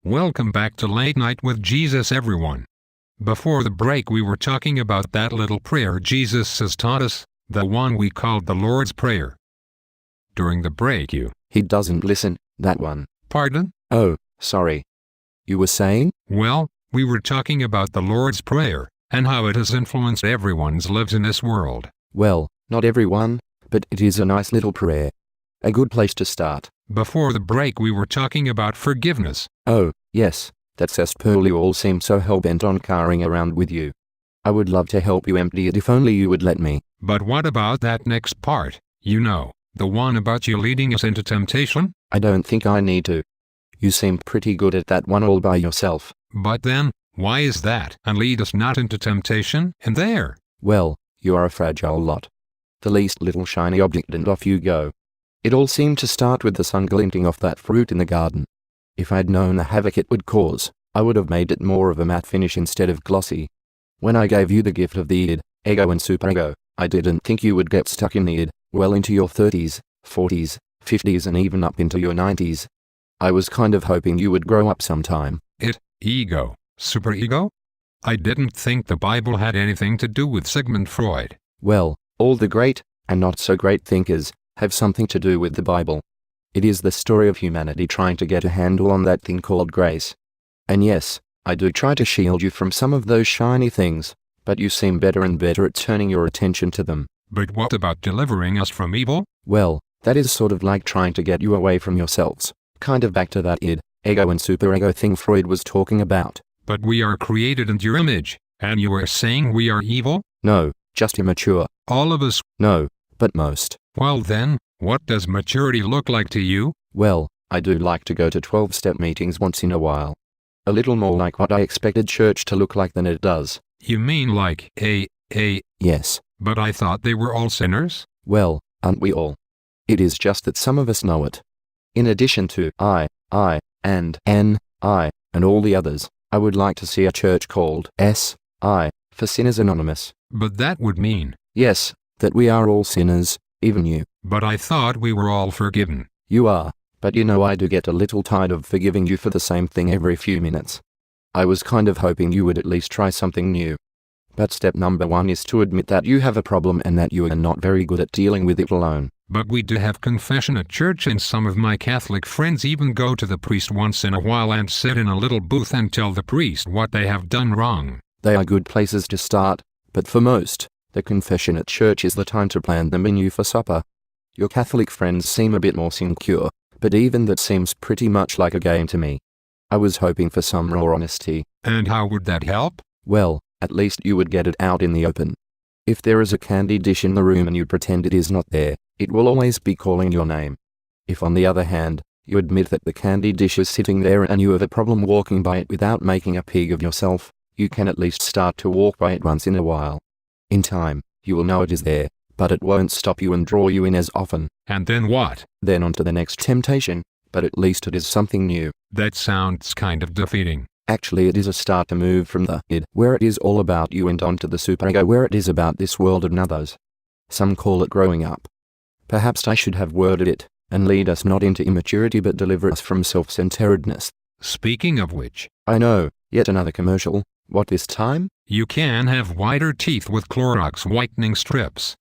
Welcome back to Late Night with Jesus, everyone. Before the break we were talking about that little prayer Jesus has taught us, the one we called the Lord's Prayer. During the break He doesn't listen, that one. Pardon? Oh, sorry. You were saying? Well, we were talking about the Lord's Prayer, and how it has influenced everyone's lives in this world. Well, not everyone, but it is a nice little prayer. A good place to start. Before the break we were talking about forgiveness. Oh, yes, that cesspool you all seem so hell-bent on carrying around with you. I would love to help you empty it if only you would let me. But what about that next part, the one about you leading us into temptation? I don't think I need to. You seem pretty good at that one all by yourself. But then, why is that? And lead us not into temptation, and there. Well, you are a fragile lot. The least little shiny object and off you go. It all seemed to start with the sun glinting off that fruit in the garden. If I'd known the havoc it would cause, I would have made it more of a matte finish instead of glossy. When I gave you the gift of the id, ego and superego, I didn't think you would get stuck in the id, well into your 30s, 40s, 50s and even up into your 90s. I was kind of hoping you would grow up sometime. Ego, superego? I didn't think the Bible had anything to do with Sigmund Freud. Well, all the great, and not so great thinkers, have something to do with the Bible. It is the story of humanity trying to get a handle on that thing called grace. And yes, I do try to shield you from some of those shiny things, but you seem better and better at turning your attention to them. But what about delivering us from evil? Well, that is sort of like trying to get you away from yourselves. Kind of back to that id, ego and superego thing Freud was talking about. But we are created in your image, and you are saying we are evil? No, just immature. All of us? No, but most. Well then, what does maturity look like to you? Well, I do like to go to 12-step meetings once in a while. A little more like what I expected church to look like than it does. You mean like Yes. But I thought they were all sinners? Well, aren't we all? It is just that some of us know it. In addition to I, and N, I, and all the others, I would like to see a church called S.I. for Sinners Anonymous. But that would mean? Yes, that we are all sinners, even you. But I thought we were all forgiven. You are, but you know I do get a little tired of forgiving you for the same thing every few minutes. I was kind of hoping you would at least try something new. But step number 1 is to admit that you have a problem and that you are not very good at dealing with it alone. But we do have confession at church, and some of my Catholic friends even go to the priest once in a while and sit in a little booth and tell the priest what they have done wrong. They are good places to start, but for most, the confession at church is the time to plan the menu for supper. Your Catholic friends seem a bit more sincere, but even that seems pretty much like a game to me. I was hoping for some raw honesty. And how would that help? Well, at least you would get it out in the open. If there is a candy dish in the room and you pretend it is not there, it will always be calling your name. If on the other hand, you admit that the candy dish is sitting there and you have a problem walking by it without making a pig of yourself, you can at least start to walk by it once in a while. In time, you will know it is there, but it won't stop you and draw you in as often. And then what? Then on to the next temptation, but at least it is something new. That sounds kind of defeating. Actually, it is a start to move from the id, where it is all about you, and onto the superego, where it is about this world and others. Some call it growing up. Perhaps I should have worded it, and lead us not into immaturity but deliver us from self-centeredness. Speaking of which. I know, yet another commercial. What this time? You can have whiter teeth with Clorox whitening strips.